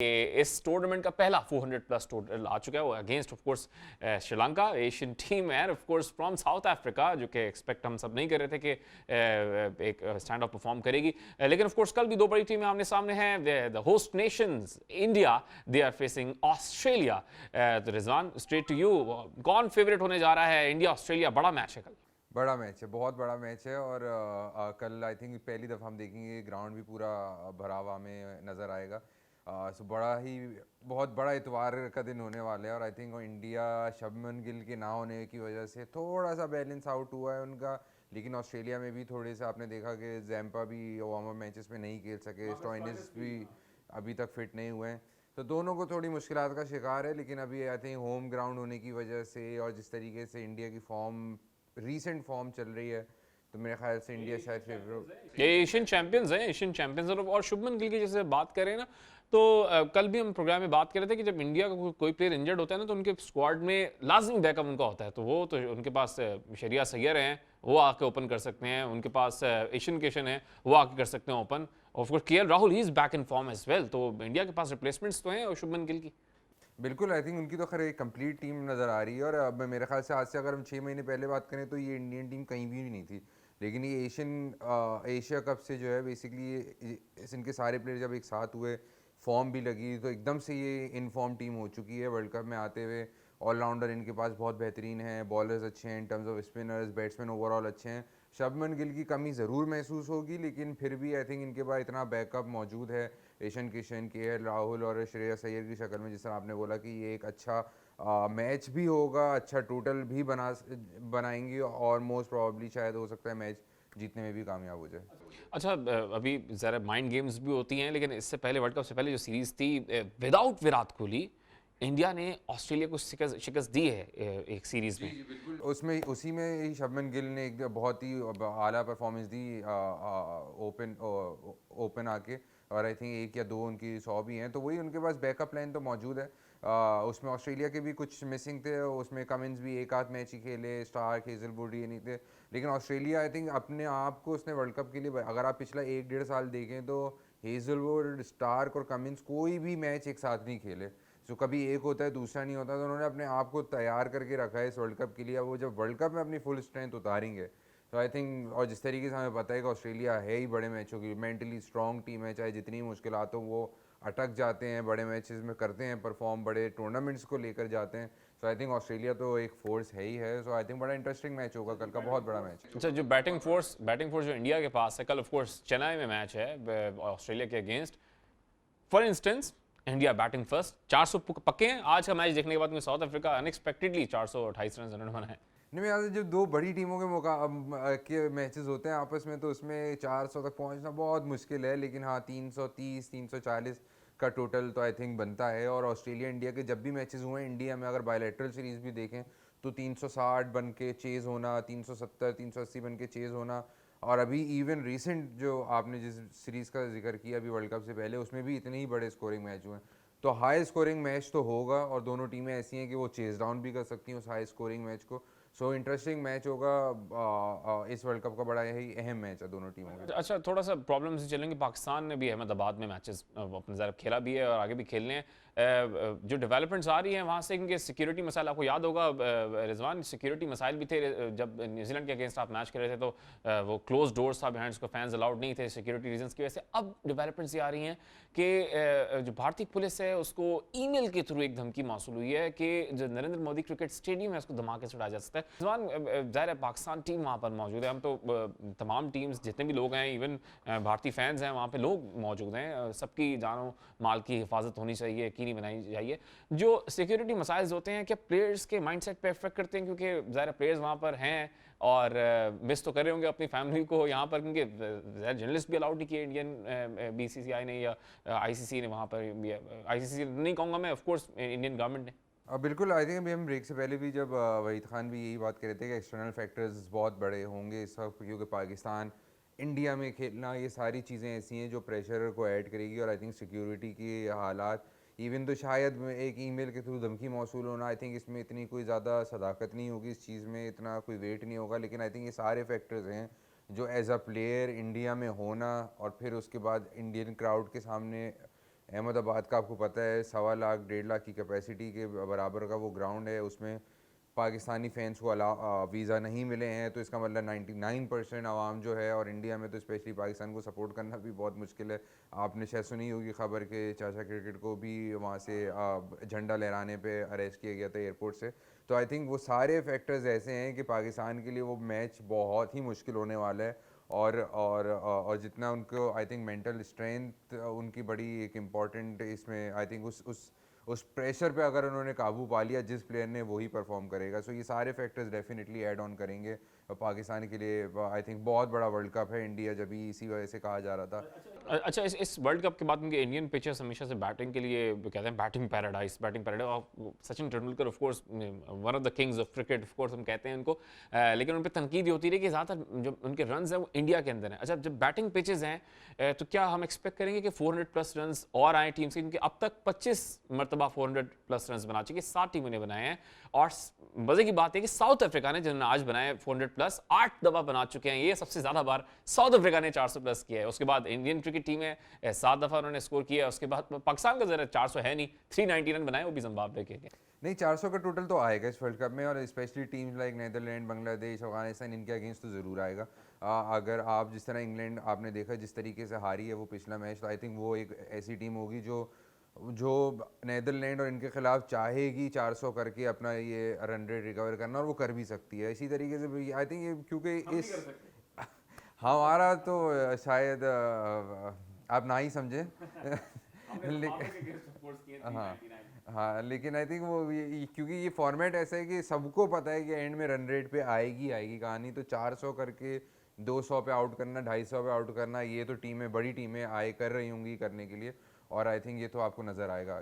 इस टूर्नामेंट का पहला 400 प्लस टोटल आ चुका है वो against of course Sri Lanka Asian team है of course from South Africa जो कि एक्सपेक्ट हम सब नहीं कर रहे थे कि एक स्टैंड ऑफ परफॉर्म करेगी लेकिन ऑफ कोर्स कल भी दो बड़ी टीमें आमने सामने हैं the host nations India they are facing Australia. Rizwan straight to you, कौन फेवरेट होने जा रहा है? इंडिया ऑस्ट्रेलिया बड़ा मैच है कल। बड़ा मैच है, बहुत बड़ा मैच है और कल आई थिंक पहली दफ़ा हम देखेंगे ग्राउंड भी पूरा भरा हुआ में नज़र आएगा। सो बड़ा ही बहुत बड़ा इतवार का दिन होने वाला है और I think India Shubman Gill के ना होने की वजह से थोड़ा सा बैलेंस आउट हुआ है उनका, लेकिन ऑस्ट्रेलिया में भी थोड़े से आपने देखा कि जैम्पा भी वार्म अप मैचेस में नहीं खेल सके, स्टोइनिस भी अभी तक फिट नहीं हुए हैं, तो दोनों को थोड़ी मुश्किलात का शिकार है। लेकिन अभी आई थिंक होम ग्राउंड होने की वजह से और जिस तरीके से इंडिया की रीसेंट फॉर्म चल रही है, तो मेरे ख्याल से इंडिया शायद फेवरेट। ये एशियन चैंपियंस हैं, एशियन चैंपियंस। और शुभमन गिल की जैसे बात करें ना, तो कल भी हम प्रोग्राम में बात कर रहे थे कि जब इंडिया का कोई प्लेयर इंजर्ड होता है ना तो उनके स्क्वाड में लाजमी बैकअप उनका होता है, तो वो तो उनके पास शरिया सैयर हैं, वो आके ओपन कर सकते हैं, उनके पास एशियन केशन है, वो आके कर सकते हैं open. Of course KL Rahul he is back in form as well, तो इंडिया के पास रिप्लेसमेंट्स तो हैं और शुभमन गिल की बिल्कुल आई थिंक उनकी तो खैर एक कंप्लीट टीम नज़र आ रही है। और अब मेरे ख्याल से आज से अगर हम 6 महीने पहले बात करें तो ये इंडियन टीम कहीं भी नहीं थी, लेकिन ये एशिया कप से जो है बेसिकली इनके सारे प्लेयर जब एक साथ हुए, फॉर्म भी लगी, तो एकदम से ये इनफॉर्म टीम हो चुकी है वर्ल्ड कप में आते हुए। ऑलराउंडर इनके पास बहुत बेहतरीन है, बॉलर्स अच्छे हैं, in terms off spinners, batsman overall अच्छे हैं। शुभमन गिल की कमी ज़रूर महसूस होगी, लेकिन फिर भी आई थिंक इनके पास इतना बैकअप मौजूद है ईशान किशन, केएल राहुल और श्रेयस अय्यर की शक्ल में, जिस तरह आपने बोला कि ये एक अच्छा मैच भी होगा, अच्छा टोटल भी बनाएंगे और मोस्ट प्रॉब्ली शायद हो सकता है मैच जीतने में भी कामयाब हो जाए। अच्छा अभी ज़रा माइंड गेम्स भी होती हैं, लेकिन इससे पहले वर्ल्ड कप से पहले जो सीरीज़ थी विदाउट विराट कोहली, इंडिया ने ऑस्ट्रेलिया को शिकस्त दी है एक सीरीज़ में। बिल्कुल उसमें उसी में ही शुभमन गिल ने एक बहुत ही आला परफॉर्मेंस दी ओपन आके, और आई थिंक एक या दो उनकी 100 भी हैं, तो वही उनके पास बैकअप प्लान तो मौजूद है। उसमें ऑस्ट्रेलिया के भी कुछ मिसिंग थे, उसमें कमिंस भी एक आध मैच ही खेले, स्टार्क हेजलवुड ये नहीं थे, लेकिन ऑस्ट्रेलिया आई थिंक अपने आप को उसने वर्ल्ड कप के लिए, अगर आप पिछला 1-1.5 साल देखें तो हेजलवुड, स्टार्क और कमिंस कोई भी मैच एक साथ नहीं खेले। जो कभी एक होता है दूसरा नहीं होता, तो उन्होंने अपने आप को तैयार करके रखा है इस वर्ल्ड कप के लिए। वो जब वर्ल्ड कप में अपनी फुल स्ट्रेंथ उतारेंगे तो आई थिंक, और जिस तरीके से हमें पता है कि ऑस्ट्रेलिया है ही बड़े मैचों की मेंटली स्ट्रॉन्ग टीम है, चाहे जितनी मुश्किलात हो वो अटक जाते हैं, बड़े मैचेस में करते हैं परफॉर्म, बड़े टूर्नामेंट्स को लेकर जाते हैं। सो आई थिंक ऑस्ट्रेलिया तो एक फोर्स है ही है। सो आई थिंक बड़ा इंटरेस्टिंग मैच होगा कल का, बहुत बड़ा मैच। अच्छा, जो बैटिंग फोर्स जो इंडिया के पास है, कल ऑफ कोर्स चेन्नई में मैच है ऑस्ट्रेलिया के against. For instance India batting first, 400 पक्के हैं। आज का मैच देखने के बाद में साउथ अफ्रीका अनएक्सपेक्टेडली 428 रन बनाए। नहीं, मेरे ख्याल से जब दो बड़ी टीमों के मैचेस होते हैं आपस में, तो उसमें 400 तक पहुंचना बहुत मुश्किल है, लेकिन हाँ 330 340 का टोटल तो आई थिंक बनता है। और ऑस्ट्रेलिया इंडिया के जब भी मैचेस हुए हैं इंडिया में, अगर बायलैटरल सीरीज़ भी देखें तो 360 बन के चेज़ होना, 370 380 बन के चेज़ होना, और अभी इवन रिसेंट जो आपने जिस सीरीज़ का जिक्र किया अभी वर्ल्ड कप से पहले, उसमें भी इतने ही बड़े स्कोरिंग मैच हुए हैं। तो हाई स्कोरिंग मैच तो होगा, और दोनों टीमें ऐसी हैं कि वो चेज़ डाउन भी कर सकती हैं उस हाई स्कोरिंग मैच को। सो इंटरेस्टिंग मैच होगा। इस वर्ल्ड कप का बड़ा यही अहम मैच है दोनों टीमों के। अच्छा, थोड़ा सा प्रॉब्लम से चलेंगे। पाकिस्तान ने भी अहमदाबाद में मैचेस अपने ज़रा खेला भी है और आगे भी खेलने हैं। जो डेवलपमेंट्स आ रही हैं वहाँ से, क्योंकि सिक्योरिटी मसाइल, आपको याद होगा रिजवान, सिक्योरिटी मसाइल भी थे जब न्यूजीलैंड के अगेंस्ट आप मैच खेल रहे थे, तो वो क्लोज डोर्स था, बिहाइंड उसको फैंस अलाउड नहीं थे सिक्योरिटी रीजंस की वजह से। अब डेवलपमेंट्स ये आ रही हैं कि जो भारतीय पुलिस है उसको ईमेल के थ्रू एक धमकी मौसूल हुई है कि जो नरेंद्र मोदी क्रिकेट स्टेडियम है उसको धमाके से उड़ाया जा सकता है। रिजवान, ज़ाहिर है पाकिस्तान टीम वहाँ पर मौजूद है, हम तो तमाम टीम्स जितने भी लोग हैं, इवन भारतीय फैंस हैं वहाँ पे, लोग मौजूद हैं, सबकी जानो माल की हिफाजत होनी चाहिए, यकीनी बनाई चाहिए। जो सिक्योरिटी मसाइल्स होते हैं, क्या प्लेयर्स के माइंडसेट पे इफेक्ट करते हैं? क्योंकि ज़ाहिर प्लेयर्स वहाँ पर हैं और मिस तो कर रहे होंगे अपनी फैमिली को यहाँ पर, क्योंकि जर्नलिस्ट भी अलाउड नहीं किए इंडियन बीसीसीआई ने या आईसीसी ने वहाँ पर, आईसीसी नहीं कहूँगा मैं, ऑफ कोर्स इंडियन गवर्नमेंट ने। बिल्कुल आई थिंक अभी हम ब्रेक से पहले भी जब वहीद खान भी यही बात कर रहे थे कि एक्सटर्नल फैक्टर्स बहुत बड़े होंगे इस वक्त, क्योंकि पाकिस्तान इंडिया में खेलना, ये सारी चीज़ें ऐसी हैं जो प्रेशर को ऐड करेगी। और आई थिंक सिक्योरिटी की हालात, इवन तो शायद एक ईमेल के थ्रू धमकी मौसूल होना, आई थिंक इसमें इतनी कोई ज़्यादा सदाकत नहीं होगी, इस चीज़ में इतना कोई वेट नहीं होगा। लेकिन आई थिंक ये सारे फैक्टर्स हैं जो एज अ प्लेयर इंडिया में होना, और फिर उसके बाद इंडियन क्राउड के सामने अहमदाबाद का आपको पता है 1.25 लाख 1.5 लाख की कैपेसिटी के बराबर का वो ग्राउंड है, उसमें पाकिस्तानी फैंस को वीज़ा नहीं मिले हैं, तो इसका मतलब 99% आवाम जो है, और इंडिया में तो स्पेशली पाकिस्तान को सपोर्ट करना भी बहुत मुश्किल है। आपने शायद सुनी होगी खबर कि चाचा क्रिकेट को भी वहाँ से झंडा लहराने पे अरेस्ट किया गया था एयरपोर्ट से। तो आई थिंक वो सारे फैक्टर्स ऐसे हैं कि पाकिस्तान के लिए वो मैच बहुत ही मुश्किल होने वाला है। और जितना उनको आई थिंक मेंटल स्ट्रेंथ उनकी बड़ी एक इम्पॉर्टेंट इसमें आई थिंक उस प्रेशर पे अगर उन्होंने काबू पा लिया, जिस प्लेयर ने वही परफॉर्म करेगा। सो ये सारे फैक्टर्स डेफिनेटली ऐड ऑन करेंगे पाकिस्तान के लिए। आई थिंक बहुत बड़ा वर्ल्ड कप है इंडिया, जब भी इसी वजह से कहा जा रहा था। अच्छा, इस वर्ल्ड कप के बाद उनके इंडियन पिचेस हमेशा से बैटिंग के लिए कहते हैं batting paradise. Sachin Tendulkar of course one of the Kings of cricket, of course हम कहते हैं उनको, लेकिन उन पे तनकीद ये होती रही कि ज़्यादातर जो उनके रन्स हैं वो इंडिया के अंदर हैं। अच्छा, जब बैटिंग पिचेस हैं तो क्या हम एक्सपेक्ट करेंगे कि 400+ रन्स और आए टीम से, क्योंकि अब तक 25 मरतबा 400+ रन्स बना चुके, 7 टीमों ने बनाए हैं। और मजे की बात है कि साउथ अफ्रीका ने जिन्होंने आज बनाए 400+, 8 दफा बना चुके हैं। ये सबसे ज्यादा बार साउथ अफ्रीका ने 400+ किया है। उसके बाद इंडियन क्रिकेट टीम है 7 दफा उन्होंने स्कोर किया है। उसके बाद पाकिस्तान का जरा 400 है नहीं, 390 रन बनाए, वो भी जिम्बाब्वे के लिए। नहीं, 400 का टोटल तो आएगा इस वर्ल्ड कप में, और specially teams like Netherland, Bangladesh, Afghanistan, इनके अगेंस्ट तो ज़रूर आएगा। अगर आप जिस तरह इंग्लैंड आपने देखा जिस तरीके से हारी है वो पिछला मैच, तो आई थिंक वो एक ऐसी टीम होगी जो नीदरलैंड और इनके खिलाफ चाहेगी 400 करके अपना ये रन रेट रिकवर करना, और वो कर भी सकती है। इसी तरीके से आई थिंक ये, क्योंकि इस हमारा तो शायद आप ना ही समझे हाँ हाँ, लेकिन आई थिंक वो क्योंकि ये फॉर्मेट ऐसा है कि सबको पता है कि एंड में रन रेट पे आएगी आएगी कहानी। तो 400 करके 200 पे आउट करना, 250 पे आउट करना, ये तो टीमें, बड़ी टीमें आए कर रही होंगी करने के लिए, और आई थिंक ये तो आपको नज़र आएगा आगे।